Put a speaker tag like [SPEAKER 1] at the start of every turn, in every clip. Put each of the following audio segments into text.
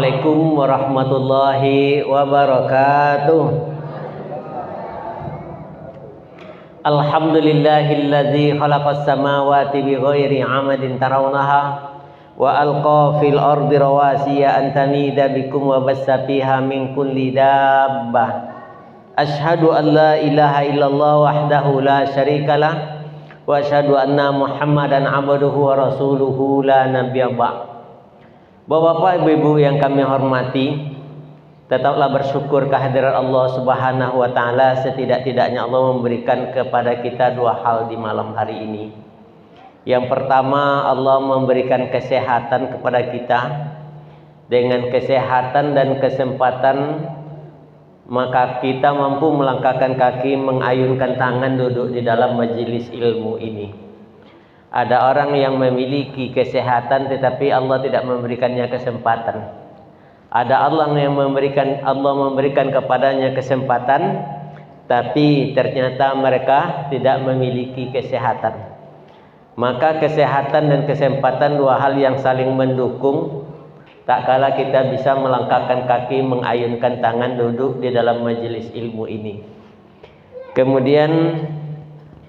[SPEAKER 1] Assalamualaikum warahmatullahi wabarakatuh. Alhamdulillahilladzi khalaqas samawati bighairi 'amadin tarawnaha wa alqa fil ardi rawasiya an tamida bikum wa bassa fiha min kulli dabbah. Asyhadu an la ilaha illallah wahdahu la syarikalah wa asyhadu anna Muhammadan 'abduhu wa rasuluhu la nabiyya ba'd. Bapak-bapak, ibu-ibu yang kami hormati, tetaplah bersyukur kehadiran Allah Subhanahu wa taala. Setidak-tidaknya Allah memberikan kepada kita dua hal di malam hari ini. Yang pertama, Allah memberikan kesehatan kepada kita. Dengan kesehatan dan kesempatan, maka kita mampu melangkahkan kaki, mengayunkan tangan, duduk di dalam majelis ilmu ini. Ada orang yang memiliki kesehatan tetapi Allah tidak memberikannya kesempatan. Ada Allah yang memberikan kepadanya kesempatan, tapi ternyata mereka tidak memiliki kesehatan. Maka kesehatan dan kesempatan dua hal yang saling mendukung. Tak kala kita bisa melangkahkan kaki, mengayunkan tangan, duduk di dalam majelis ilmu ini. Kemudian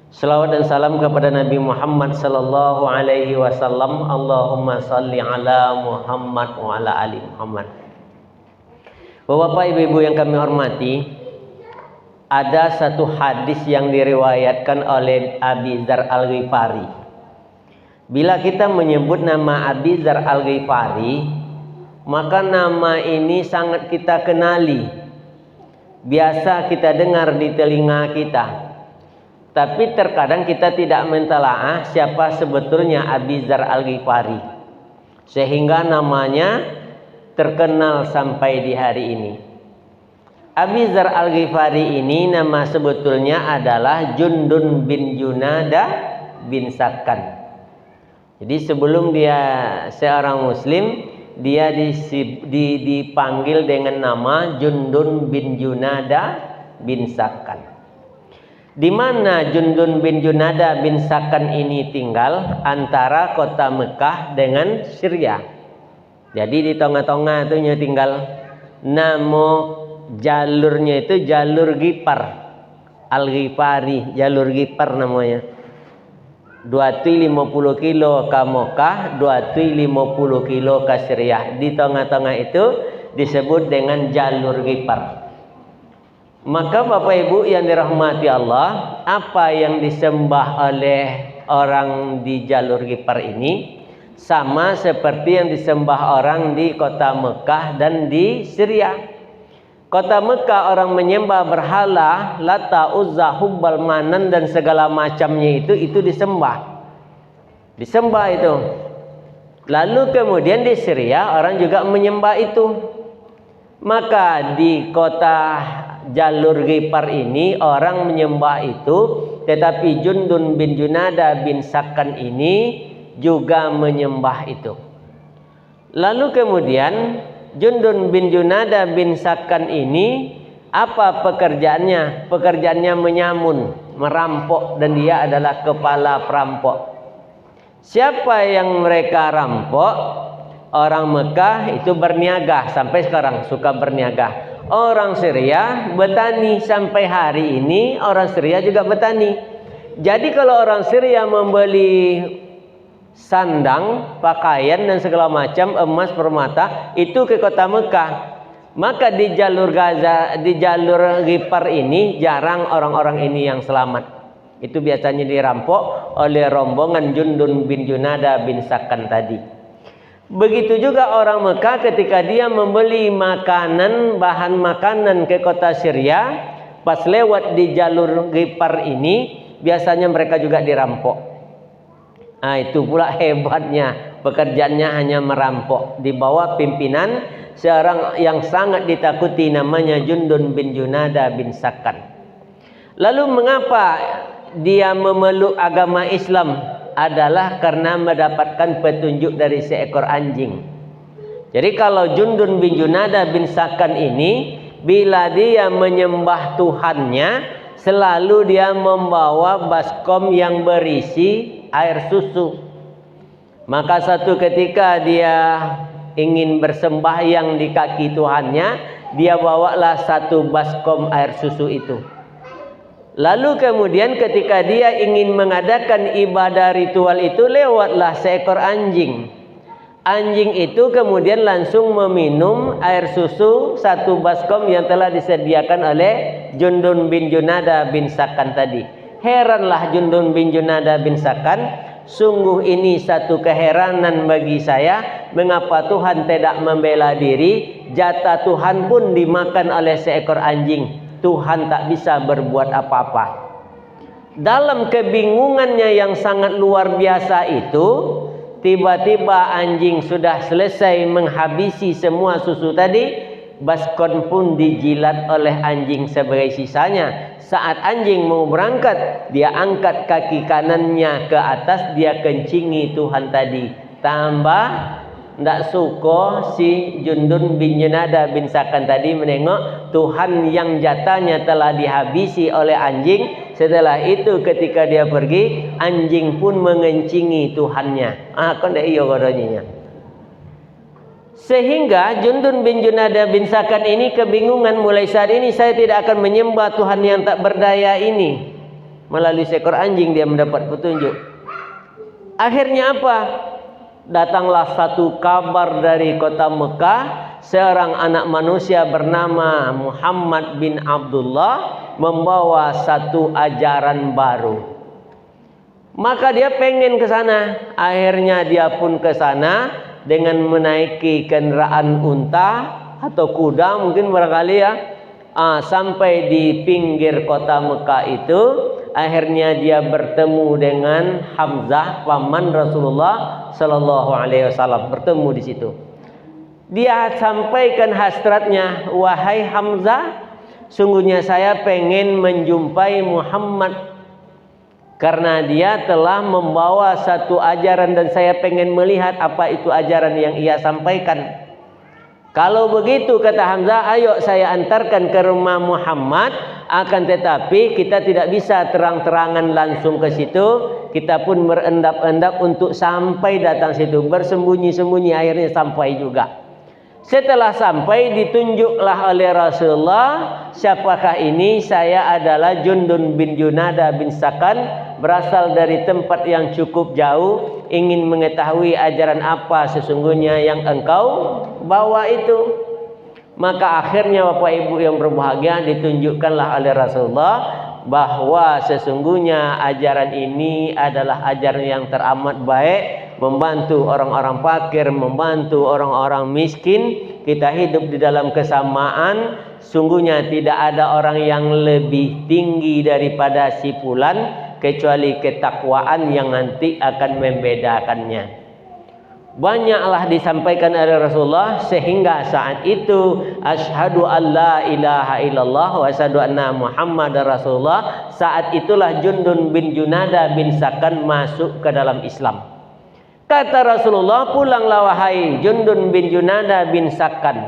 [SPEAKER 1] selawat dan salam kepada Nabi Muhammad sallallahu alaihi wasallam. Allahumma salli ala Muhammad wa ala ali Muhammad. Bapak, ibu-ibu yang kami hormati, ada satu hadis yang diriwayatkan oleh Abi Dzar Al-Ghifari. Bila kita menyebut nama Abi Dzar Al-Ghifari, maka nama ini sangat kita kenali. Biasa kita dengar di telinga kita. Tapi terkadang kita tidak mentelaah siapa sebetulnya Abi Dzar Al-Ghifari, sehingga namanya terkenal sampai di hari ini. Abi Dzar Al-Ghifari ini nama sebetulnya adalah Jundun bin Junada bin Sakan. Jadi sebelum dia seorang muslim, dia dipanggil dengan nama Jundun bin Junada bin Sakan. Di mana Jundun bin Junada bin Sakan ini tinggal? Antara kota Mekah dengan Syria. Jadi di tengah-tengah itu tinggal. Nama jalurnya itu jalur Ghifar, Al-Ghifari, jalur Ghifar namanya. 250 kilo ke Mekah, 250 kilo ke Syria. Di tengah-tengah itu disebut dengan jalur Ghifar. Maka Bapak Ibu yang dirahmati Allah, apa yang disembah oleh orang di jalur Ghifar ini sama seperti yang disembah orang di kota Mekah dan di Syria. Kota Mekah orang menyembah berhala, Lata, Uzza, Hubbal, Manan dan segala macamnya itu disembah. Disembah itu. Lalu kemudian di Syria orang juga menyembah itu. Maka di kota jalur Ghifar ini orang menyembah itu, tetapi Jundun bin Junada bin Sakan ini juga menyembah itu. Lalu kemudian Jundun bin Junada bin Sakan ini apa pekerjaannya? Pekerjaannya menyamun, merampok, dan dia adalah kepala perampok. Siapa yang mereka rampok? Orang Mekah itu berniaga, sampai sekarang suka berniaga. Orang Syria bertani, sampai hari ini orang Syria juga bertani. Jadi kalau orang Syria membeli sandang, pakaian dan segala macam, emas, permata, itu ke kota Mekah. Maka di jalur Gaza, di jalur Ghifar ini jarang orang-orang ini yang selamat. Itu biasanya dirampok oleh rombongan Jundun bin Junada bin Sakan tadi. Begitu juga orang Mekah ketika dia membeli makanan, bahan makanan ke kota Syria, pas lewat di jalur Ghifar ini, biasanya mereka juga dirampok. Nah, itu pula hebatnya, pekerjaannya hanya merampok. Di bawah pimpinan seorang yang sangat ditakuti namanya Jundun bin Junada bin Sakan. Lalu mengapa dia memeluk agama Islam? Adalah karena mendapatkan petunjuk dari seekor anjing. Jadi kalau Jundun bin Junada bin Sakan ini, bila dia menyembah Tuhannya, selalu dia membawa baskom yang berisi air susu. Maka satu ketika dia ingin bersembahyang di kaki Tuhannya, dia bawalah satu baskom air susu itu. Lalu kemudian ketika dia ingin mengadakan ibadah ritual itu, lewatlah seekor anjing. Anjing itu kemudian langsung meminum air susu satu baskom yang telah disediakan oleh Jundun bin Junada bin Sakan tadi. Heranlah Jundun bin Junada bin Sakan, sungguh ini satu keheranan bagi saya, mengapa Tuhan tidak membela diri, jatah Tuhan pun dimakan oleh seekor anjing. Tuhan tak bisa berbuat apa-apa. Dalam kebingungannya yang sangat luar biasa itu, tiba-tiba anjing sudah selesai menghabisi semua susu tadi. Baskom pun dijilat oleh anjing sebagai sisanya. Saat anjing mau berangkat, dia angkat kaki kanannya ke atas, dia kencingi Tuhan tadi. Tambah ndak suka si Jundun bin Junada bin Sakan tadi menengok Tuhan yang jatahnya telah dihabisi oleh anjing. Setelah itu ketika dia pergi, anjing pun mengencingi Tuhannya. Kan dak iyo godonyinya. Sehingga Jundun bin Junada bin Sakan ini kebingungan, mulai saat ini saya tidak akan menyembah Tuhan yang tak berdaya ini. Melalui seekor anjing dia mendapat petunjuk. Akhirnya apa? Datanglah satu kabar dari kota Mekah, seorang anak manusia bernama Muhammad bin Abdullah membawa satu ajaran baru. Maka dia pengen ke sana. Akhirnya dia pun ke sana dengan menaiki kendaraan unta atau kuda mungkin barangkali ya. Sampai di pinggir kota Mekah itu, akhirnya dia bertemu dengan Hamzah, paman Rasulullah Sallallahu Alaihi Wasallam, bertemu di situ. Dia sampaikan hasratnya, wahai Hamzah, sungguhnya saya pengen menjumpai Muhammad karena dia telah membawa satu ajaran dan saya pengen melihat apa itu ajaran yang ia sampaikan. Kalau begitu kata Hamzah, ayo saya antarkan ke rumah Muhammad. Akan tetapi kita tidak bisa terang-terangan langsung ke situ. Kita pun berendap-endap untuk sampai datang situ. Bersembunyi-sembunyi akhirnya sampai juga. Setelah sampai ditunjuklah oleh Rasulullah, siapakah ini? Saya adalah Jundun bin Junada bin Sakan, berasal dari tempat yang cukup jauh, ingin mengetahui ajaran apa sesungguhnya yang engkau bawa itu. Maka akhirnya Bapak Ibu yang berbahagia, ditunjukkanlah oleh Rasulullah bahwa sesungguhnya ajaran ini adalah ajaran yang teramat baik, membantu orang-orang fakir, membantu orang-orang miskin. Kita hidup di dalam kesamaan. Sungguhnya tidak ada orang yang lebih tinggi daripada si fulan kecuali ketakwaan yang nanti akan membedakannya. Banyaklah disampaikan oleh Rasulullah sehingga saat itu asyhadu alla ilaha illallah wa asyhadu anna Muhammadar Rasulullah. Saat itulah Jundun bin Junada bin Sakan masuk ke dalam Islam. Kata Rasulullah, pulanglah wahai Jundun bin Junada bin Sakan.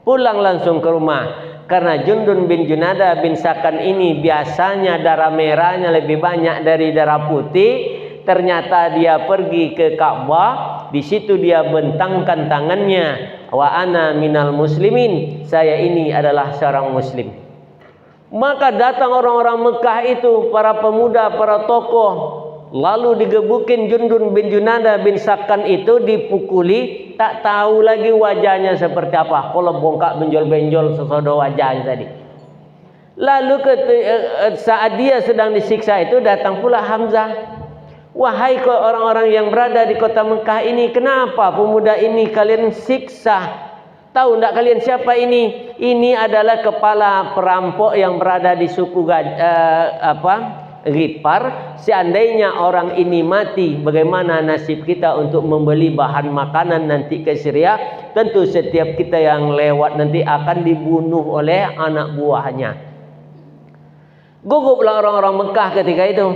[SPEAKER 1] Pulang langsung ke rumah. Karena Jundun bin Junada bin Sakan ini biasanya darah merahnya lebih banyak dari darah putih. Ternyata dia pergi ke Ka'bah. Di situ dia bentangkan tangannya. Wa ana minal muslimin. Saya ini adalah seorang muslim. Maka datang orang-orang Mekah itu, para pemuda, para tokoh. Lalu digebukin Jundun bin Junada bin Sakan itu, dipukuli. Tak tahu lagi wajahnya seperti apa. Kalau bongkak benjol-benjol sesodo wajahnya tadi. Lalu saat dia sedang disiksa itu, datang pula Hamzah. Wahai orang-orang yang berada di kota Mekah ini, kenapa pemuda ini kalian siksa? Tahu enggak kalian siapa ini? Ini adalah kepala perampok yang berada di suku Ghifar. Seandainya orang ini mati, bagaimana nasib kita untuk membeli bahan makanan nanti ke Syria? Tentu setiap kita yang lewat nanti akan dibunuh oleh anak buahnya. Guguplah orang-orang Mekah ketika itu.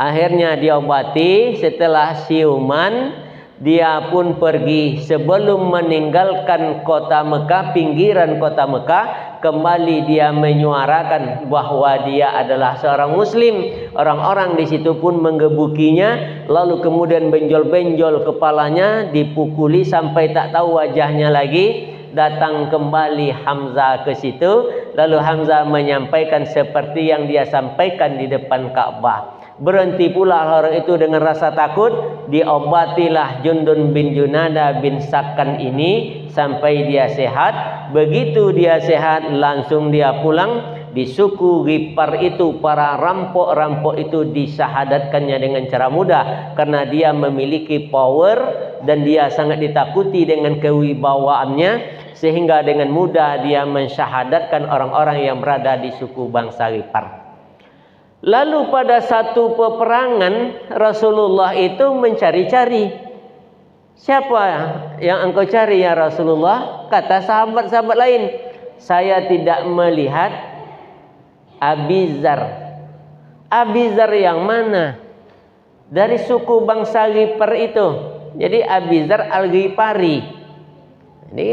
[SPEAKER 1] Akhirnya diobati, setelah siuman dia pun pergi sebelum meninggalkan kota Mekah, pinggiran kota Mekah, kembali dia menyuarakan bahwa dia adalah seorang muslim. Orang-orang di situ pun menggebukinya, lalu kemudian benjol-benjol kepalanya, dipukuli sampai tak tahu wajahnya lagi. Datang kembali Hamzah ke situ, lalu Hamzah menyampaikan seperti yang dia sampaikan di depan Ka'bah. Berhenti pula orang itu dengan rasa takut, diobatilah Jundun bin Junada bin Sakan ini sampai dia sehat. Begitu dia sehat, langsung dia pulang. Di suku Ghifar itu para rampok-rampok itu disyahadatkannya dengan cara mudah, karena dia memiliki power dan dia sangat ditakuti dengan kewibawaannya, sehingga dengan mudah dia mensyahadatkan orang-orang yang berada di suku bangsa Ghifar. Lalu pada satu peperangan Rasulullah itu mencari-cari, siapa yang engkau cari ya Rasulullah? Kata sahabat-sahabat lain, saya tidak melihat Abi Dzar. Abi Dzar yang mana? Dari suku bangsa Ghifar itu. Jadi Abi Dzar Al-Ghifari. Jadi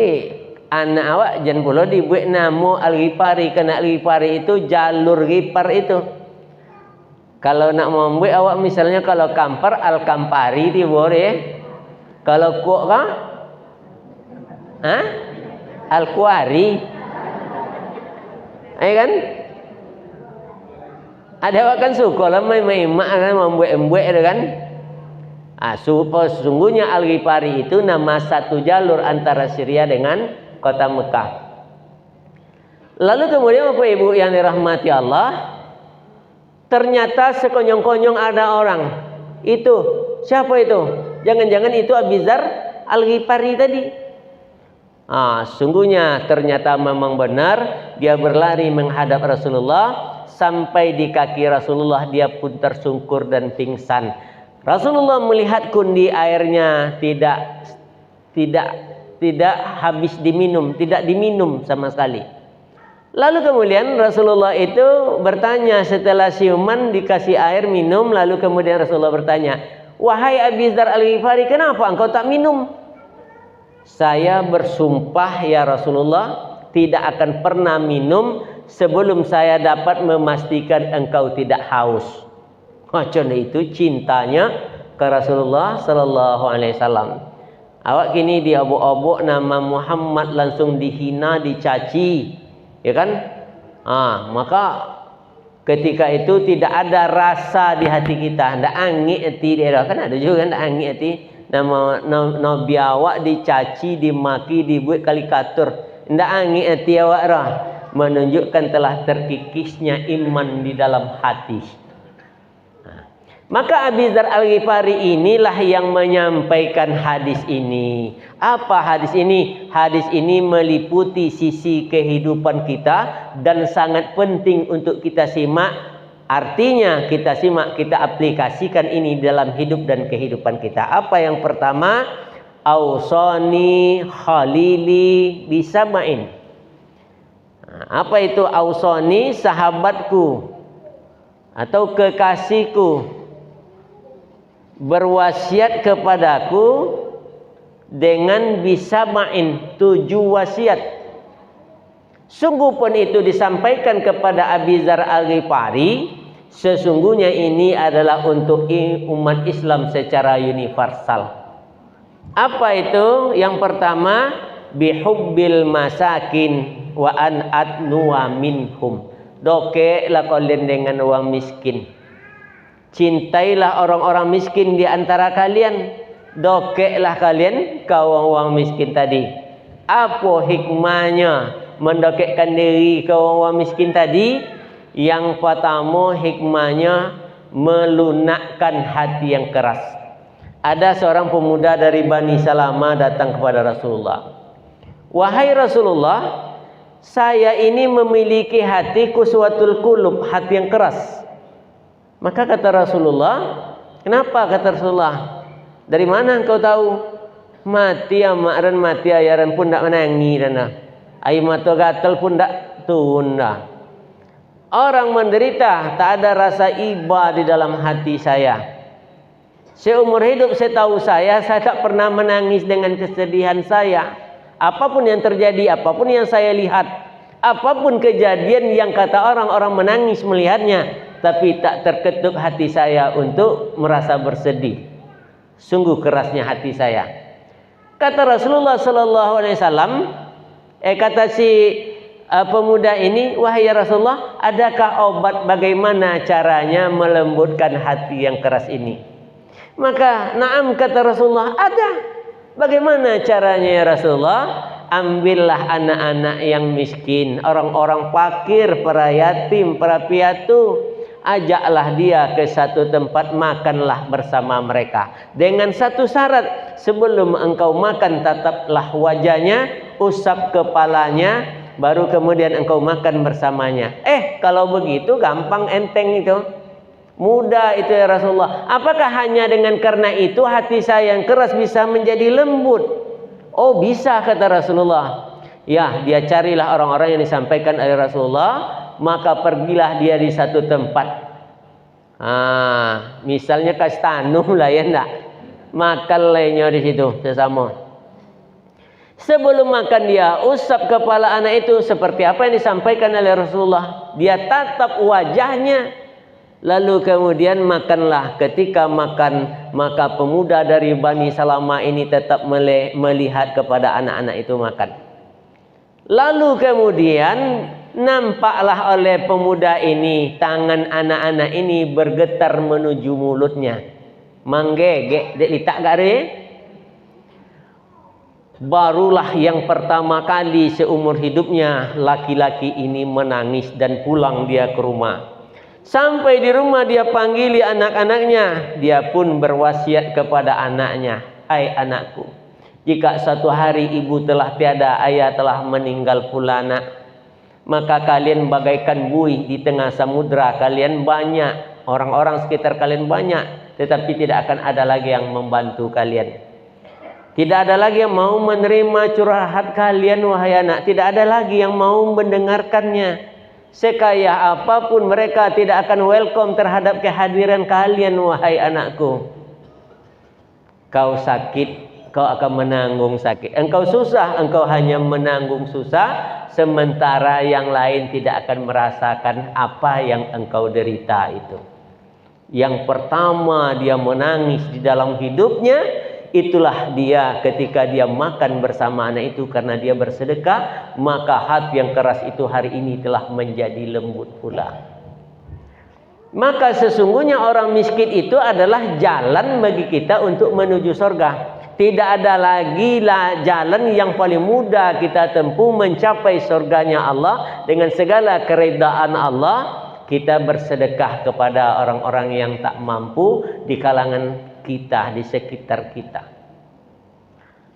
[SPEAKER 1] anak awak jangan pula dibuat nama Al-Ghifari, karena Al-Ghifari itu jalur Ghifar itu. Kalau nak membuat awak misalnya kalau Kampar Al-Kampari itu boleh. Kalau kuak kah? Al-Kuari. Kan? Ada awak kan suka lah main kan membuat itu kan. Sesungguhnya Al-Ghifari itu nama satu jalur antara Syria dengan kota Mekah. Lalu kemudian Bapak Ibu yang dirahmati Allah, ternyata sekonyong-konyong ada orang. Itu siapa itu? Jangan-jangan itu Abi Dzar Al-Ghifari tadi. Sungguhnya ternyata memang benar, dia berlari menghadap Rasulullah, sampai di kaki Rasulullah dia pun tersungkur dan pingsan. Rasulullah melihat kundi airnya tidak habis diminum, tidak diminum sama sekali. Lalu kemudian Rasulullah itu bertanya setelah siuman dikasih air minum, lalu kemudian Rasulullah bertanya, wahai Abi Dzar Al-Ghifari, kenapa engkau tak minum? Saya bersumpah ya Rasulullah, tidak akan pernah minum sebelum saya dapat memastikan engkau tidak haus. Macam itu cintanya ke Rasulullah Sallallahu Alaihi Wasallam. Awak kini diobok-obok nama Muhammad, langsung dihina, dicaci. Ya kan? Maka ketika itu tidak ada rasa di hati kita, ndak angin hati dia kan, ada juga ndak angin hati nama nabi awak dicaci, dimaki, dibuat karikatur, ndak angin hati awak dah, menunjukkan telah terkikisnya iman di dalam hati. Maka Abi Dzar Al-Ghifari inilah yang menyampaikan hadis ini. Apa hadis ini? Hadis ini meliputi sisi kehidupan kita dan sangat penting untuk kita simak. Artinya kita simak, kita aplikasikan ini dalam hidup dan kehidupan kita. Apa yang pertama? Ausani khalili bisamain. Apa itu ausani? Sahabatku atau kekasihku berwasiat kepadaku dengan bisamain, 7 wasiat. Sungguh pun itu disampaikan kepada Abi Dzar Al-Ghifari, sesungguhnya ini adalah untuk umat Islam secara universal. Apa itu? Yang pertama, bihubbil masakin wa an adnuwa minhum. Dokeklah kalian dengan orang miskin. Cintailah orang-orang miskin di antara kalian. Dokeklah kalian kaum orang miskin tadi. Apa hikmahnya mendokekkan diri kaum orang miskin tadi? Yang pertama hikmahnya melunakkan hati yang keras. Ada seorang pemuda dari Bani Salamah datang kepada Rasulullah. Wahai Rasulullah, saya ini memiliki hati quswatul qulub, hati yang keras. Maka kata Rasulullah, kenapa? Kata Rasulullah, dari mana engkau tahu? Mati amaran mati ayaran pun tak menangi dana. Air mata gatal pun tak tunda. Orang menderita tak ada rasa iba di dalam hati saya. Seumur hidup setahu saya tak pernah menangis dengan kesedihan saya. Apapun yang terjadi, apapun yang saya lihat, apapun kejadian yang kata orang menangis melihatnya, tapi tak terketuk hati saya untuk merasa bersedih. Sungguh kerasnya hati saya. Kata Rasulullah sallallahu alaihi wasallam, kata si pemuda ini, wahai ya Rasulullah, adakah obat bagaimana caranya melembutkan hati yang keras ini? Maka, na'am, kata Rasulullah, ada. Bagaimana caranya ya Rasulullah? Ambillah anak-anak yang miskin, orang-orang fakir, para yatim, para piatu. Ajaklah dia ke satu tempat, makanlah bersama mereka. Dengan satu syarat, sebelum engkau makan tataplah wajahnya, usap kepalanya, baru kemudian engkau makan bersamanya. Kalau begitu gampang, enteng itu. Mudah itu ya Rasulullah. Apakah hanya dengan karena itu hati saya yang keras bisa menjadi lembut? Oh bisa, kata Rasulullah. Ya, dia carilah orang-orang yang disampaikan oleh Rasulullah, maka pergilah dia di satu tempat. Misalnya Kastanu lah ya enggak. Makan lainnya di situ sesama. Sebelum makan dia usap kepala anak itu seperti apa yang disampaikan oleh Rasulullah. Dia tatap wajahnya. Lalu kemudian makanlah. Ketika makan, maka pemuda dari Bani Salamah ini tetap melihat kepada anak-anak itu makan. Lalu kemudian nampaklah oleh pemuda ini tangan anak-anak ini bergetar menuju mulutnya. Manggege dek litak gare. Barulah yang pertama kali seumur hidupnya laki-laki ini menangis dan pulang dia ke rumah. Sampai di rumah dia panggili anak-anaknya. Dia pun berwasiat kepada anaknya, hai anakku, jika suatu hari ibu telah tiada, ayah telah meninggal pula nak, maka kalian bagaikan buih di tengah samudra. Kalian banyak, orang-orang sekitar kalian banyak, tetapi tidak akan ada lagi yang membantu kalian. Tidak ada lagi yang mau menerima curhat kalian wahai anak. Tidak ada lagi yang mau mendengarkannya. Sekaya apapun mereka tidak akan welcome terhadap kehadiran kalian wahai anakku. Kau sakit, kau akan menanggung sakit. Engkau susah, engkau hanya menanggung susah. Sementara yang lain tidak akan merasakan apa yang engkau derita itu. Yang pertama dia menangis di dalam hidupnya, itulah dia ketika dia makan bersama anak itu karena dia bersedekah, maka hati yang keras itu hari ini telah menjadi lembut pula. Maka sesungguhnya orang miskin itu adalah jalan bagi kita untuk menuju surga. Tidak ada lagi jalan yang paling mudah kita tempuh mencapai surganya Allah dengan segala keredaan Allah. Kita bersedekah kepada orang-orang yang tak mampu di kalangan kita, di sekitar kita.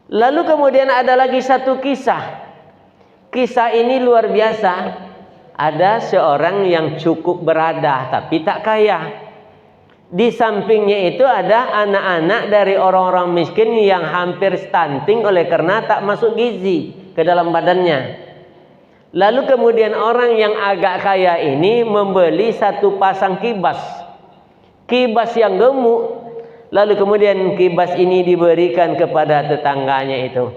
[SPEAKER 1] Lalu kemudian ada lagi satu kisah. Kisah ini luar biasa. Ada seorang yang cukup berada tapi tak kaya. Di sampingnya itu ada anak-anak dari orang-orang miskin yang hampir stunting oleh karena tak masuk gizi ke dalam badannya. Lalu kemudian orang yang agak kaya ini membeli satu pasang kibas. Kibas yang gemuk. Lalu kemudian kibas ini diberikan kepada tetangganya itu.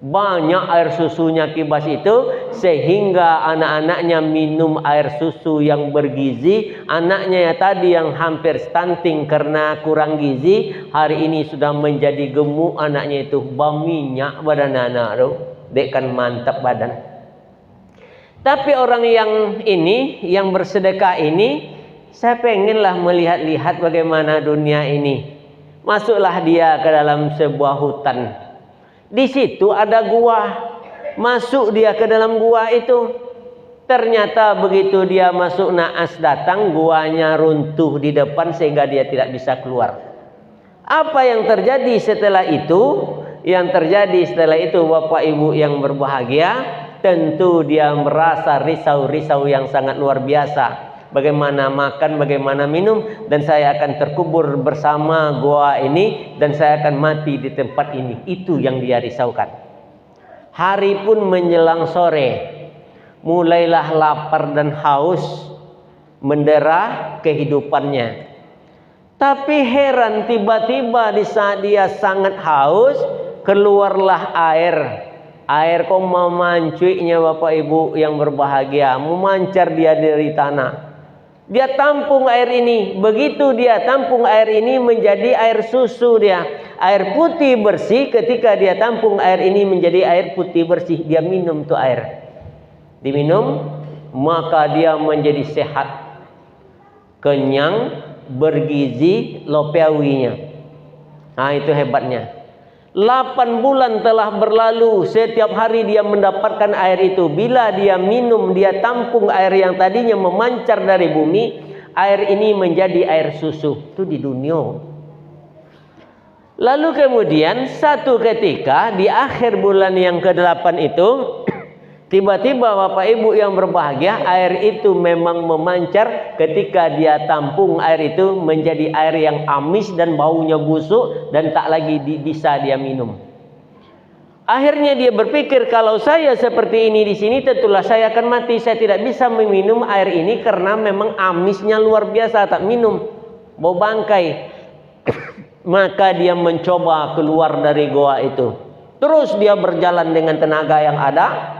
[SPEAKER 1] Banyak air susunya kibas itu sehingga anak-anaknya minum air susu yang bergizi. Anaknya ya tadi yang hampir stunting karena kurang gizi, hari ini sudah menjadi gemuk. Anaknya itu minyak badan anak tu, dek kan mantap badan. Tapi orang yang ini, yang bersedekah ini, saya pengenlah melihat-lihat bagaimana dunia ini. Masuklah dia ke dalam sebuah hutan. Di situ ada gua. Masuk dia ke dalam gua itu. Ternyata begitu dia masuk, naas datang, guanya runtuh di depan sehingga dia tidak bisa keluar. Apa yang terjadi setelah itu? Yang terjadi setelah itu, Bapak Ibu yang berbahagia, tentu dia merasa risau-risau yang sangat luar biasa. Bagaimana makan, bagaimana minum, dan saya akan terkubur bersama gua ini, dan saya akan mati di tempat ini. Itu yang dia risaukan. Hari pun menjelang sore, mulailah lapar dan haus mendera kehidupannya. Tapi heran, tiba-tiba di saat dia sangat haus, keluarlah air. Air kok memancuinya Bapak Ibu yang berbahagia, memancar dia dari tanah. Dia tampung air ini. Begitu dia tampung air ini menjadi air susu dia. Air putih bersih. Ketika dia tampung air ini menjadi air putih bersih, dia minum tuh air. Diminum, maka dia menjadi sehat, kenyang, bergizi, lopeawinya. Nah, itu hebatnya. 8 bulan telah berlalu, setiap hari dia mendapatkan air itu. Bila dia minum, dia tampung air yang tadinya memancar dari bumi, air ini menjadi air susu. Itu di dunia. Lalu kemudian satu ketika di akhir bulan yang ke-8 itu, tiba-tiba Bapak Ibu yang berbahagia, air itu memang memancar. Ketika dia tampung air itu menjadi air yang amis dan baunya busuk dan tak lagi bisa dia minum. Akhirnya dia berpikir, kalau saya seperti ini di sini tentulah saya akan mati. Saya tidak bisa meminum air ini karena memang amisnya luar biasa, tak minum, bau bangkai. Maka dia mencoba keluar dari goa itu. Terus dia berjalan dengan tenaga yang ada.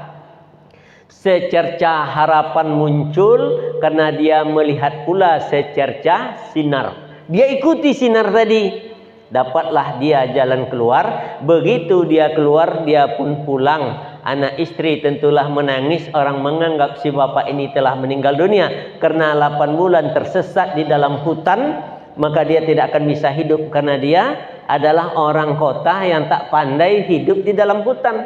[SPEAKER 1] Secercah harapan muncul karena dia melihat pula secercah sinar. Dia ikuti sinar tadi, dapatlah dia jalan keluar. Begitu dia keluar, dia pun pulang. Anak istri tentulah menangis. Orang menganggap si bapak ini telah meninggal dunia karena 8 bulan tersesat di dalam hutan. Maka dia tidak akan bisa hidup karena dia adalah orang kota yang tak pandai hidup di dalam hutan.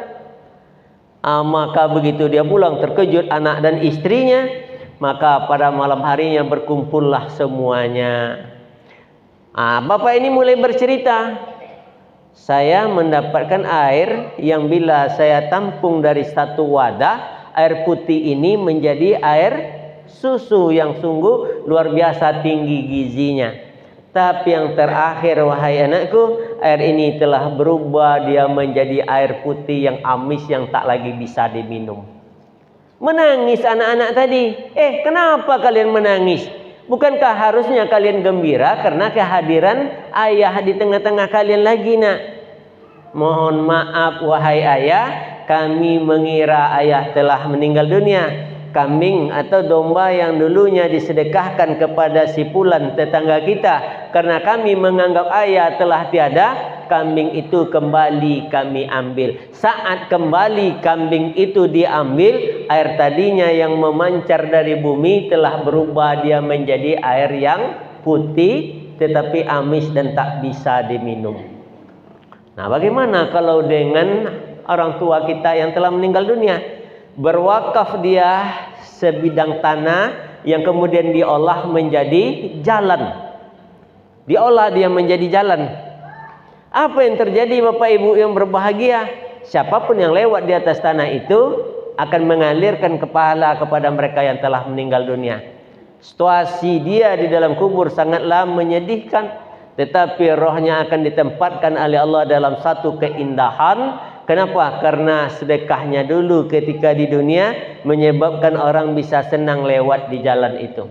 [SPEAKER 1] Maka begitu dia pulang, terkejut anak dan istrinya. Maka pada malam harinya berkumpullah semuanya. Bapak ini mulai bercerita, saya mendapatkan air yang bila saya tampung dari satu wadah, air putih ini menjadi air susu yang sungguh luar biasa tinggi gizinya. Tapi yang terakhir, wahai anakku, air ini telah berubah, dia menjadi air putih yang amis yang tak lagi bisa diminum. Menangis anak-anak tadi. Kenapa kalian menangis? Bukankah harusnya kalian gembira karena kehadiran ayah di tengah-tengah kalian lagi, nak? Mohon maaf wahai ayah, kami mengira ayah telah meninggal dunia. Kambing atau domba yang dulunya disedekahkan kepada si Fulan tetangga kita, karena kami menganggap ayah telah tiada, kambing itu kembali kami ambil. Saat kembali kambing itu diambil, air tadinya yang memancar dari bumi telah berubah, dia menjadi air yang putih tetapi amis dan tak bisa diminum. Nah, bagaimana kalau dengan orang tua kita yang telah meninggal dunia? Berwakaf dia sebidang tanah yang kemudian diolah menjadi jalan. Diolah dia menjadi jalan. Apa yang terjadi Bapak Ibu yang berbahagia? Siapapun yang lewat di atas tanah itu akan mengalirkan pahala kepada mereka yang telah meninggal dunia. Situasi dia di dalam kubur sangatlah menyedihkan, tetapi rohnya akan ditempatkan oleh Allah dalam satu keindahan. Kenapa? Karena sedekahnya dulu ketika di dunia menyebabkan orang bisa senang lewat di jalan itu.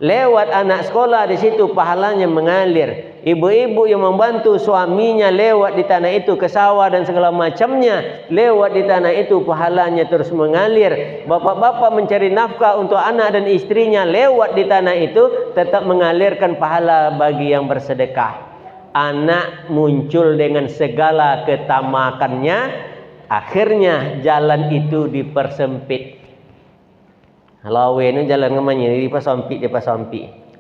[SPEAKER 1] Lewat anak sekolah di situ pahalanya mengalir. Ibu-ibu yang membantu suaminya lewat di tanah itu ke sawah dan segala macamnya, lewat di tanah itu pahalanya terus mengalir. Bapak-bapak mencari nafkah untuk anak dan istrinya lewat di tanah itu tetap mengalirkan pahala bagi yang bersedekah. Anak muncul dengan segala ketamakannya, akhirnya jalan itu dipersempit. Lawe ini jalan kemana? Dipersempit.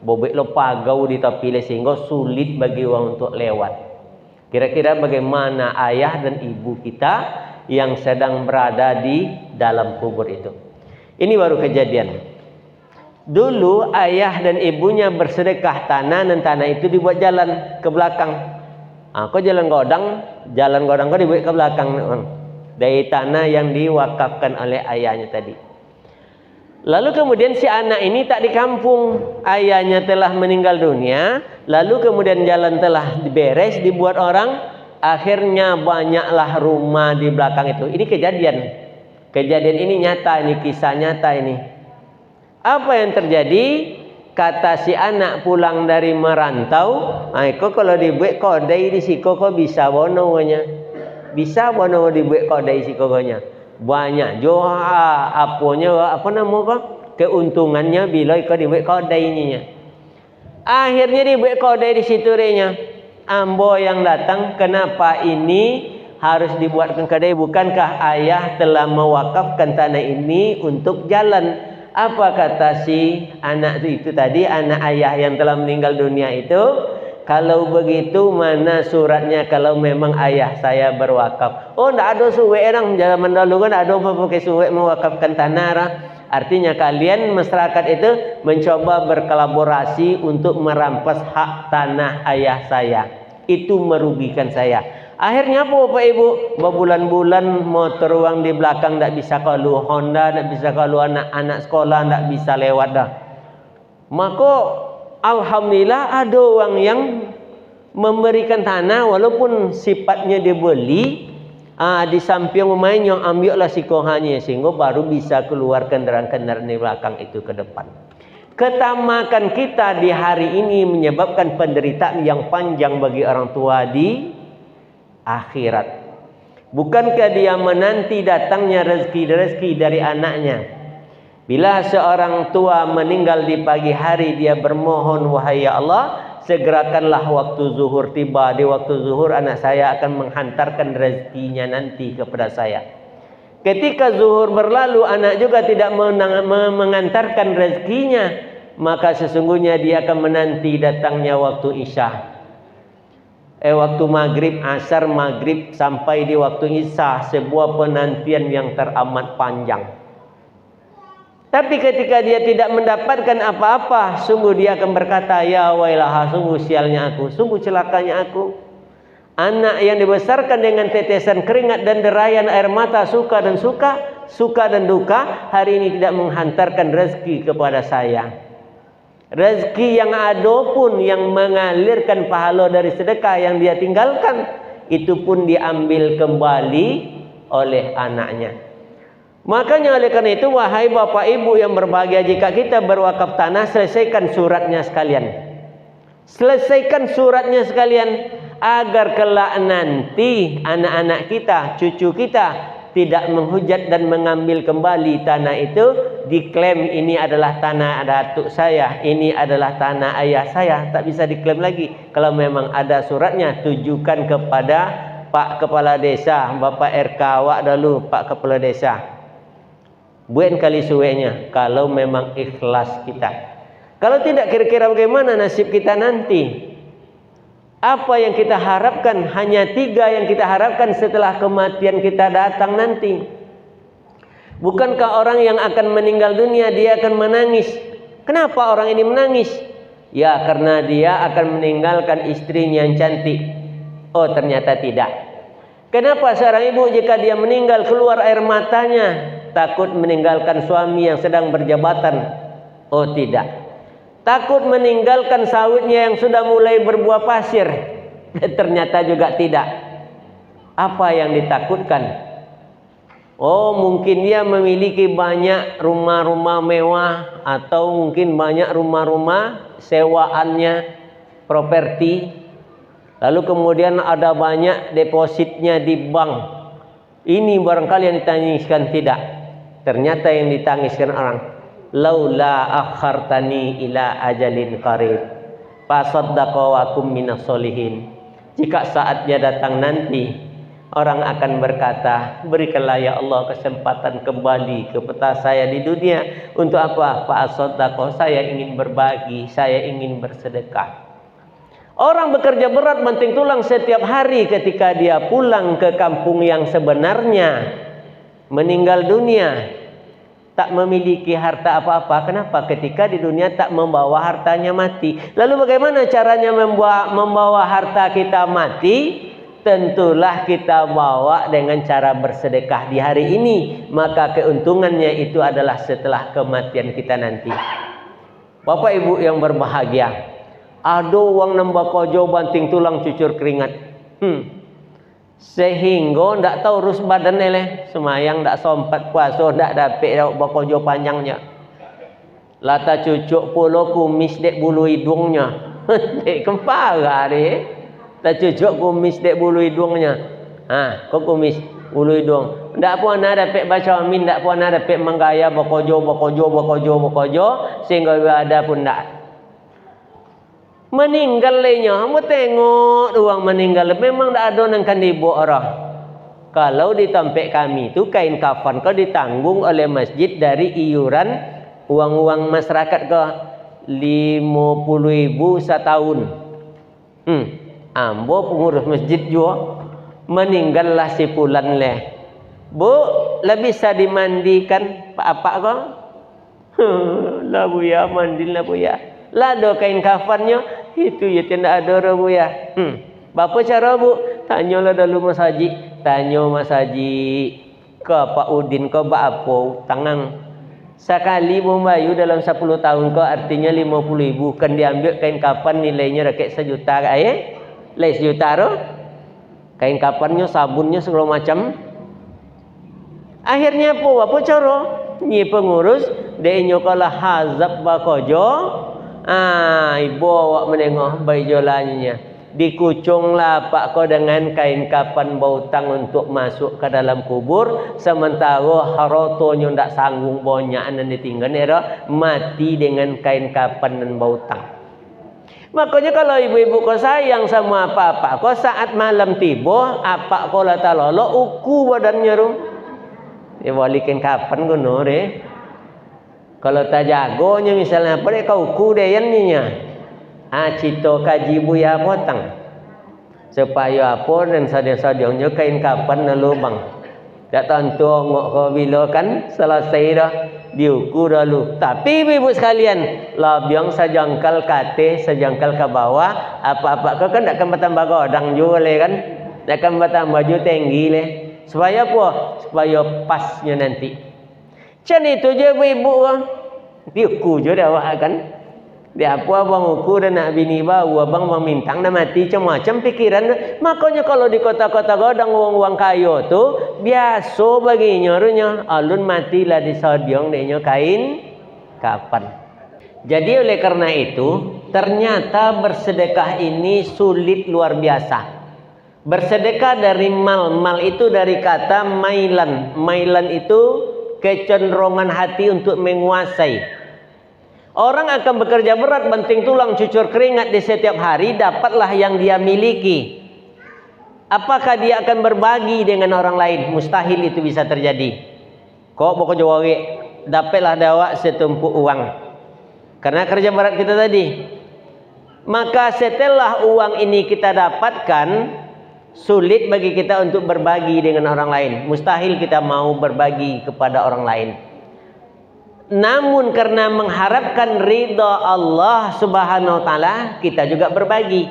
[SPEAKER 1] Bobek lo pagau di tepi sehingga sulit bagi orang untuk lewat. Kira-kira bagaimana ayah dan ibu kita yang sedang berada di dalam kubur itu? Ini baru kejadian. Dulu ayah dan ibunya bersedekah tanah dan tanah itu dibuat jalan ke belakang. Kok jalan godang kok dibuat ke belakang dari tanah yang diwakafkan oleh ayahnya tadi. Lalu kemudian si anak ini tak di kampung, ayahnya telah meninggal dunia, lalu kemudian jalan telah diberes, dibuat orang, akhirnya banyaklah rumah di belakang itu. Ini kejadian ini nyata, ini kisah nyata ini. Apa yang terjadi? kata si anak pulang dari merantau, kok kalau dibuat kodai di siko kok bisa bononya, bisa bono dibuat kodai sikonya banyak joha aponya apa nama keuntungannya bila kau dibuat kodainya. Akhirnya dibuat kodai di situ renya. Ambo yang datang, kenapa ini harus dibuatkan kedai? Bukankah ayah telah mewakafkan tanah ini untuk jalan? Apa kata si anak itu tadi, anak ayah yang telah meninggal dunia itu? Kalau begitu mana suratnya kalau memang ayah saya berwakaf? Oh, tidak ada suwe orang zaman dahulu kan ada apa pakai suwe mewakafkan tanah. Artinya kalian masyarakat itu mencoba berkolaborasi untuk merampas hak tanah ayah saya. Itu merugikan saya. Akhirnya apa Bapak Ibu? Berbulan-bulan motor uang di belakang tidak bisa kalau Honda, tidak bisa kalau anak-anak sekolah tidak bisa lewat dah. Maka alhamdulillah ada orang yang memberikan tanah walaupun sifatnya dibeli. Di samping rumahnya ambillah sikohanya sehingga baru bisa keluar kendaraan-kendaraan di belakang itu ke depan. Ketamakan kita di hari ini menyebabkan penderitaan yang panjang bagi orang tua di akhirat. Bukankah dia menanti datangnya rezeki-rezeki dari anaknya? Bila seorang tua meninggal di pagi hari, dia bermohon, wahai ya Allah, segerakanlah waktu zuhur tiba. Di waktu zuhur anak saya akan menghantarkan rezekinya nanti kepada saya. Ketika zuhur berlalu, anak juga tidak mengantarkan rezekinya, maka sesungguhnya dia akan menanti datangnya waktu isya. Waktu maghrib, asar, maghrib sampai di waktu isya, sebuah penantian yang teramat panjang. Tapi ketika dia tidak mendapatkan apa-apa, sungguh dia akan berkata, ya wailaha, sungguh sialnya aku, sungguh celakanya aku. Anak yang dibesarkan dengan tetesan keringat dan derayan air mata, suka dan duka, hari ini tidak menghantarkan rezeki kepada saya. Rezeki yang ada pun yang mengalirkan pahala dari sedekah yang dia tinggalkan, itu pun diambil kembali oleh anaknya. Makanya oleh karena itu, wahai bapak ibu yang berbahagia, jika kita berwakaf tanah, selesaikan suratnya sekalian. Selesaikan suratnya sekalian. Agar kelak nanti anak-anak kita, cucu kita tidak menghujat dan mengambil kembali tanah itu, diklaim ini adalah tanah datuk saya, ini adalah tanah ayah saya. Tak bisa diklaim lagi. Kalau memang ada suratnya, tujukan kepada Pak Kepala Desa, Bapak RK awak dulu, Pak Kepala Desa. Buat kali suenya, kalau memang ikhlas kita. Kalau tidak, kira-kira bagaimana nasib kita nanti? Apa yang kita harapkan? Hanya 3 yang kita harapkan setelah kematian kita datang nanti. Bukankah orang yang akan meninggal dunia dia akan menangis? Kenapa orang ini menangis? Ya, karena dia akan meninggalkan istrinya yang cantik. Oh, ternyata tidak. Kenapa seorang ibu jika dia meninggal keluar air matanya? Takut meninggalkan suami yang sedang berjabatan. Oh, tidak. Takut meninggalkan sawitnya yang sudah mulai berbuah pasir. Ternyata juga tidak. Apa yang ditakutkan? Oh, mungkin dia memiliki banyak rumah-rumah mewah, atau mungkin banyak rumah-rumah sewaannya, properti. Lalu kemudian ada banyak depositnya di bank. Ini barangkali yang ditangiskan, tidak. Ternyata yang ditangiskan orang, laula akhartani ila ajalin qarib fasaddaqa wa kum minas solihin. Jika saatnya datang nanti, orang akan berkata, berikanlah ya Allah kesempatan kembali kepada saya di dunia. Untuk apa? Fasaddaqa, saya ingin berbagi, saya ingin bersedekah. Orang bekerja berat banting tulang setiap hari, ketika dia pulang ke kampung yang sebenarnya, meninggal dunia, tak memiliki harta apa-apa. Kenapa? Ketika di dunia tak membawa hartanya mati. Lalu bagaimana caranya membawa harta kita mati? Tentulah kita bawa dengan cara bersedekah di hari ini. Maka keuntungannya itu adalah setelah kematian kita nanti. Bapak ibu yang berbahagia, ada uang nambah kojo banting tulang cucur keringat. Sehingga ndak tahu urus badan eleh, semayang ndak sompat, puasa ndak dapat bakojo panjangnya. Lata cucuk pula kumis dek bulu hidungnya. Dek kempara dek. Tak cucuk kumis dek bulu hidungnya. Kau kumis bulu hidung. Ndak puan ada pek baca amin, ndak puan ada pek menggaya bokojo sehingga ada pun ndak. Meninggal lenya, mau tengok uang meninggal. Memang ndak ada nang kan dibawa orang. Kalau di tempat kami tu kain kafan kau ditanggung oleh masjid dari iuran uang masyarakat ke 50.000 setahun. Ambo pengurus masjid juga meninggallah si pulan leh. Bu, lah bisa dimandikan apa kau? Lah bu ya mandi lah bu ya. Lah ada kain kafannya itu ya tidak ada bu ya. Bapa cara bu? Tanyalah dulu Mas Haji. Tanya Mas Haji ke Pak Udin ke apa tangan. Sekali membayu dalam 10 tahun kau artinya 50.000 kan diambil kain kapan nilainya rakyat 1 juta lai 1 juta roh. Kain kapannya sabunnya segala macam. Akhirnya apa cara ni pengurus dia nyokalah hazab bakojo. Ibu awak menengok bajolannya dikucunglah pak kau dengan kain kapan bautang untuk masuk ke dalam kubur, sementara harotonya ndak sanggung banyak nan ditinggal era mati dengan kain kapan dan bautang. Makanya kalau ibu-ibu kau sayang sama apa-apa kau saat malam tiba apa kau la talolo uku badannya rum dia balikin kapan guna deh. Kalau tak jagonya misalnya apa deh kau uku deh yang ninya. Cito kaji buya potang supaya apa dan sadia-sadianya kain kapan na lubang. Tak tentu ngok kau bila kan selesai dah diukur dulu. Tapi ibu sekalian, labiang sejangkal kate, sejangkal ke bawah, apa-apa kau kan tak akan bertambah godang juga le kan. Tak akan bertambah juga tinggi le. Supaya apa? Supaya pasnya nanti. Macam itu je ibu kan. Diukur je dah kan. Dia apa abang ukur dan nak bini bau abang memintang dah mati macam-macam pikiran. Makanya kalau di kota-kota godang uang-uang kayu tu biasa baginya runya alun matilah di sodiong dehnya kain kapan. Jadi oleh karena itu ternyata bersedekah ini sulit luar biasa. Bersedekah dari mal itu dari kata mailan. Mailan itu kecenderungan hati untuk menguasai. Orang akan bekerja berat, banting tulang, cucur keringat di setiap hari, dapatlah yang dia miliki. Apakah dia akan berbagi dengan orang lain? Mustahil itu bisa terjadi. Kok mau jawawi, dapatlah dawak setumpuk uang. Karena kerja berat kita tadi. Maka setelah uang ini kita dapatkan, sulit bagi kita untuk berbagi dengan orang lain. Mustahil kita mau berbagi kepada orang lain. Namun karena mengharapkan ridha Allah Subhanahu wa taala, kita juga berbagi.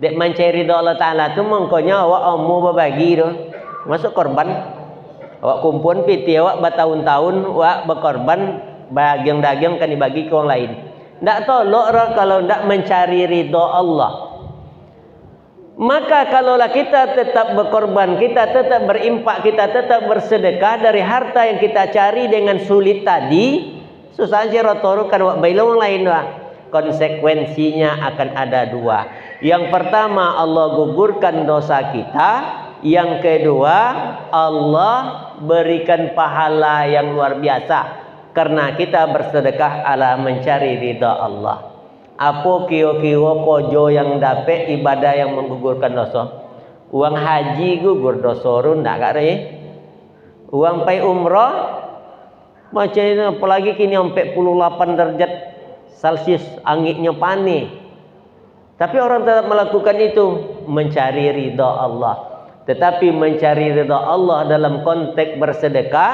[SPEAKER 1] Dek mencari ridha Allah taala tu mengkonya awak mau berbagi tu. Masuk korban. Awak kumpul piti awak bertahun-tahun awak berkorban bagian-bagian kan dibagi ke orang lain. Ndak tolok kalau ndak mencari ridha Allah. Maka kalaulah kita tetap berkorban, kita tetap berimpak, kita tetap bersedekah dari harta yang kita cari dengan sulit tadi, susah aja rotor kan wak bailong lain wak. Konsekuensinya akan ada dua. Yang pertama Allah gugurkan dosa kita, yang kedua Allah berikan pahala yang luar biasa karena kita bersedekah ala mencari ridha Allah. Apa kio-kio kojo yang dapat ibadah yang menggugurkan dosa? Uang haji gugur dosa run tak kak re? Uang pai umrah macam ini apalagi kini 48 derajat Celcius anginnya panik. Tapi orang tetap melakukan itu mencari ridha Allah. Tetapi mencari ridha Allah dalam konteks bersedekah,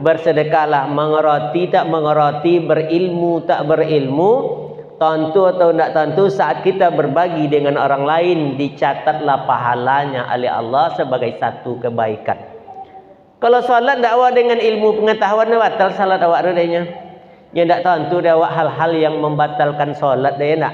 [SPEAKER 1] bersedekahlah mengerti tak mengerti, berilmu tak berilmu. Tentu atau tidak tentu saat kita berbagi dengan orang lain dicatatlah pahalanya oleh Allah sebagai satu kebaikan. Kalau salat dakwah dengan ilmu pengetahuan batal salat awak adanya. Ya tidak tentu dakwah hal-hal yang membatalkan salat dia nak.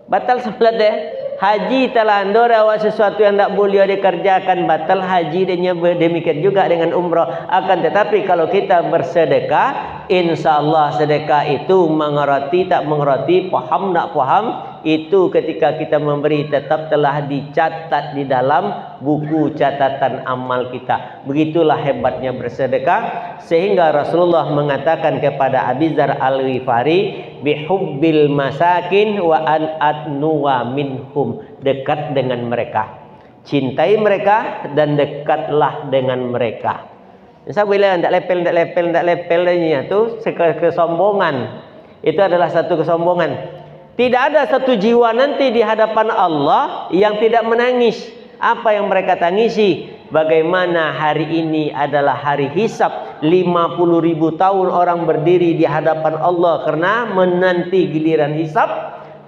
[SPEAKER 1] Batal salat dia. haji telando awak sesuatu yang tak boleh dikerjakan batal haji dan demikian juga dengan umrah. Akan tetapi kalau kita bersedekah, insyaallah sedekah itu mengerti tak mengerti, paham tak paham, itu ketika kita memberi tetap telah dicatat di dalam buku catatan amal kita. Begitulah hebatnya bersedekah, sehingga Rasulullah mengatakan kepada Abi Dzar Al-Ghifari, bihubbil masakin wa an atnuwa minhum, dekat dengan mereka, cintai mereka dan dekatlah dengan mereka. Saya bilang tak lepel itu kesombongan. Itu adalah satu kesombongan. Tidak ada satu jiwa nanti di hadapan Allah yang tidak menangis. Apa yang mereka tangisi? Bagaimana hari ini adalah hari hisab. 50.000 tahun orang berdiri di hadapan Allah karena menanti giliran hisab.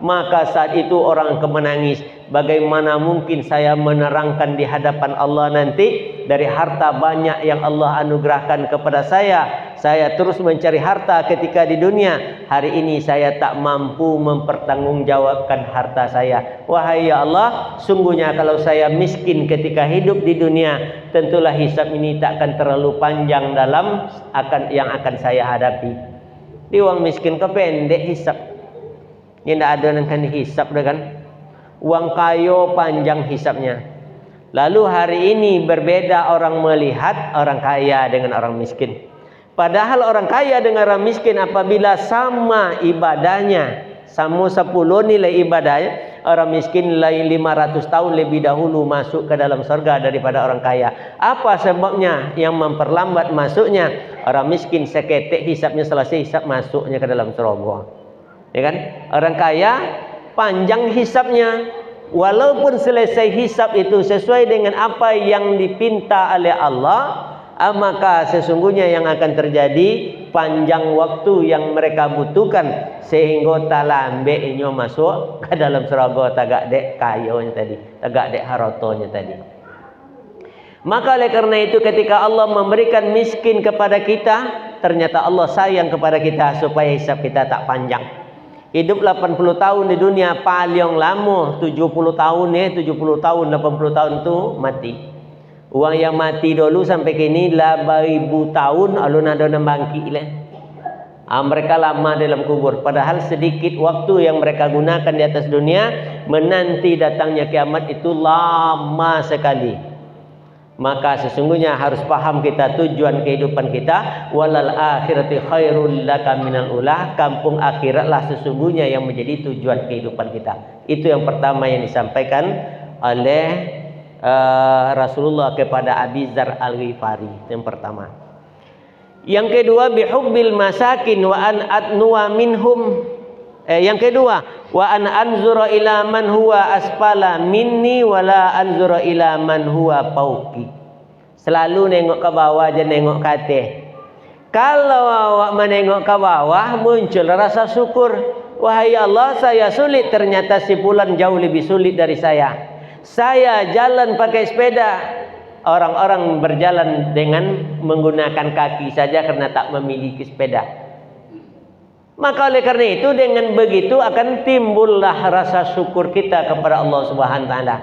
[SPEAKER 1] Maka saat itu orang akan menangis. Bagaimana mungkin saya menerangkan di hadapan Allah nanti dari harta banyak yang Allah anugerahkan kepada saya. Saya terus mencari harta ketika di dunia. Hari ini saya tak mampu mempertanggungjawabkan harta saya. Wahai ya Allah, sungguhnya kalau saya miskin ketika hidup di dunia, tentulah hisab ini tak akan terlalu panjang dalam yang akan saya hadapi. Di uang miskin kependek hisab. Ini tidak ada yang akan dihisab kan. Uang kayo panjang hisabnya. Lalu hari ini berbeda orang melihat orang kaya dengan orang miskin. Padahal orang kaya dengan orang miskin apabila sama ibadahnya, sama 10 nilai ibadahnya, orang miskin nilai 500 tahun lebih dahulu masuk ke dalam surga daripada orang kaya. Apa sebabnya yang memperlambat masuknya? Orang miskin seketik hisabnya selesai, hisab masuknya ke dalam surga. Ya kan? Orang kaya panjang hisabnya, walaupun selesai hisab itu sesuai dengan apa yang dipinta oleh Allah, maka sesungguhnya yang akan terjadi panjang waktu yang mereka butuhkan sehingga talambeknya masuk ke dalam surga tagak dek kayonya tadi, tagak dek harotonya tadi. Maka oleh karena itu ketika Allah memberikan miskin kepada kita, ternyata Allah sayang kepada kita supaya hisab kita tak panjang. Hidup 80 tahun di dunia paling lama 70 tahun 70 tahun 80 tahun tu mati. Orang yang mati dulu sampai kini 8.000 tahun alun ada bangkit lah. Mereka lama dalam kubur, padahal sedikit waktu yang mereka gunakan di atas dunia menanti datangnya kiamat itu lama sekali. Maka sesungguhnya harus paham kita tujuan kehidupan kita. Walal akhirati khairul laka minal ula. Kampung akhiratlah sesungguhnya yang menjadi tujuan kehidupan kita. Itu yang pertama yang disampaikan oleh Rasulullah kepada Abi Dzar Al-Ghifari. Yang pertama. Yang kedua, bihubbil masakin wa an atnuwa minhum. Yang kedua, wa an anzura ila man huwa asfala minni wala anzura ila man huwa fauqi. Selalu nengok ke bawah je nengok ke atas. Kalau awak menengok ke bawah, muncul rasa syukur. Wahai Allah, saya sulit, ternyata si fulan jauh lebih sulit dari saya. Saya jalan pakai sepeda, orang-orang berjalan dengan menggunakan kaki saja karena tak memiliki sepeda. Maka oleh karena itu dengan begitu akan timbullah rasa syukur kita kepada Allah Subhanahu wa taala.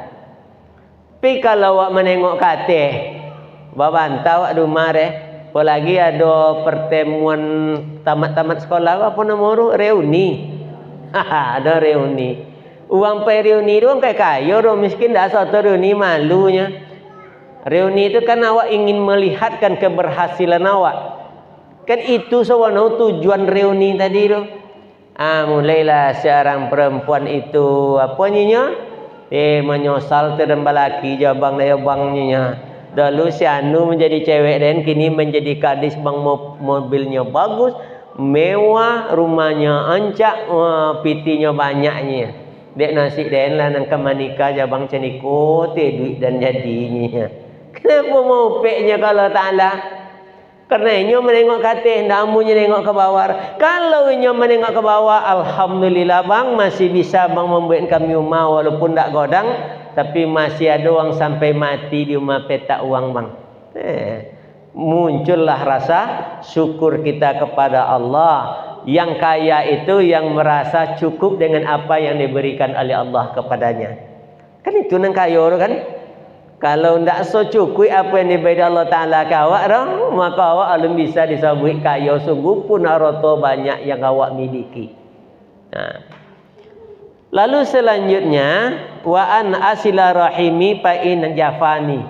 [SPEAKER 1] Tapi kalau awak menengok ke atas, babantau ada mare, apalagi ada pertemuan tamat-tamat sekolah apa nama reuni. Ada reuni. Uang pe reuni doang kayak kayo, orang miskin dah satu reuni malunya. Reuni itu kan awak ingin melihatkan keberhasilan awak. Kan itu sebenarnya tujuan reuni tadi tu. Mulailah seorang perempuan itu apa nyinya? Menyosal terdan balaki jabang daya bangnya. Dulu si anu menjadi cewek dan kini menjadi gadis bang, mobilnya bagus, mewah, rumahnya ancak, pitinya banyaknya. Dek nasi den lah nang kemanika jabang ceniko te duit dan jadinya. Kenapa mau peknya kalau ta'ala? Karena inyo menengok ke atas, ndamunya nengok ke bawah. Kalau inyo menengok ke bawah, alhamdulillah bang, masih bisa bang membuat kami rumah walaupun tak godang, tapi masih ada orang sampai mati di rumah petak uang bang. Muncullah rasa syukur kita kepada Allah. Yang kaya itu yang merasa cukup dengan apa yang diberikan oleh Allah kepadanya. Kan itu nang kayo kan. Kalau ndak so cukup apa yang diberi Allah Ta'ala ke awak dah, maka awak alam bisa disebut kaya sungguh pun harta banyak yang awak miliki. Nah. Lalu selanjutnya wa an asila rahimi fa in jafani.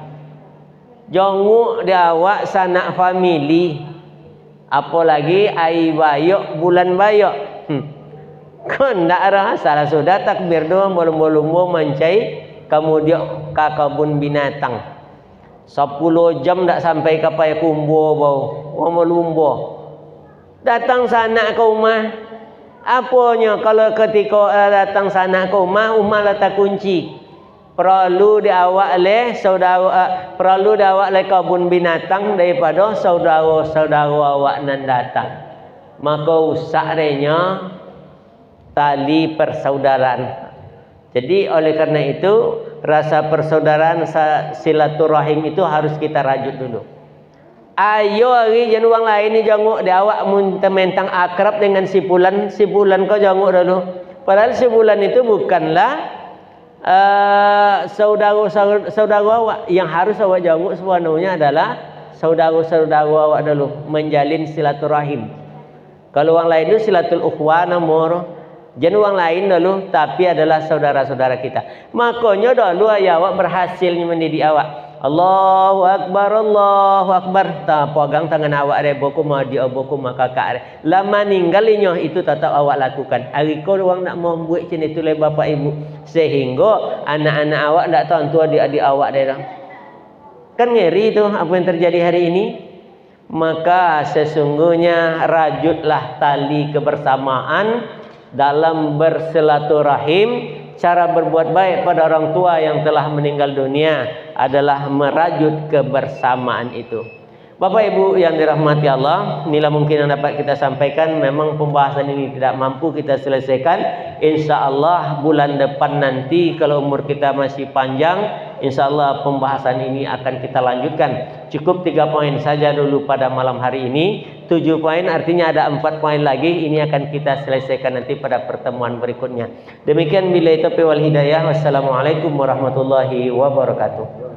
[SPEAKER 1] Jonguk dia awak sanak family. Apalagi ai bayok bulan bayok. Kan ndak ada salah sudah takbir doang bolong-bolong mancai kemudian ke kebun binatang 10 jam tak sampai ke Payakumbuh bau orang lumba datang sana ke rumah apanya kalau ketika datang sana ke rumah lah tak kunci perlu diawak oleh saudara perlu diawak oleh kebun binatang daripada saudara-saudara awak nan datang maka usahanya tali persaudaraan. Jadi oleh karena itu rasa persaudaraan silaturahim itu harus kita rajut dulu. Ayo hari jangan orang lain ni janguk dia awak mentang akrab dengan si bulan kau janguk dulu. Padahal si bulan itu bukanlah saudara awak. Yang harus awak janguk sebenarnya adalah saudara-saudara awak dulu menjalin silaturahim. Kalau orang lain itu silatul ukhwa namur. Jangan orang lain dulu, tapi adalah saudara-saudara kita. Makanya dulu ayah awak berhasilnya mendidik awak. Allahu Akbar. Tak pegang tangan awak ada boku madi boku kakak ada. Lama ninggalinya itu tetap awak lakukan. Hari kau orang nak membuat macam itu oleh bapa ibu, sehingga anak-anak awak tak tahu tu adik-adik awak dia. Kan ngeri tu apa yang terjadi hari ini. Maka sesungguhnya rajutlah tali kebersamaan dalam bersilaturahim. Cara berbuat baik pada orang tua yang telah meninggal dunia adalah merajut kebersamaan itu. Bapak Ibu yang dirahmati Allah, inilah mungkin yang dapat kita sampaikan. Memang pembahasan ini tidak mampu kita selesaikan. Insya Allah bulan depan nanti kalau umur kita masih panjang, insya Allah pembahasan ini akan kita lanjutkan. Cukup 3 poin saja dulu pada malam hari ini. 7 poin artinya ada 4 poin lagi. Ini akan kita selesaikan nanti pada pertemuan berikutnya. Demikian billahi taufiq wal hidayah. Wassalamualaikum warahmatullahi wabarakatuh.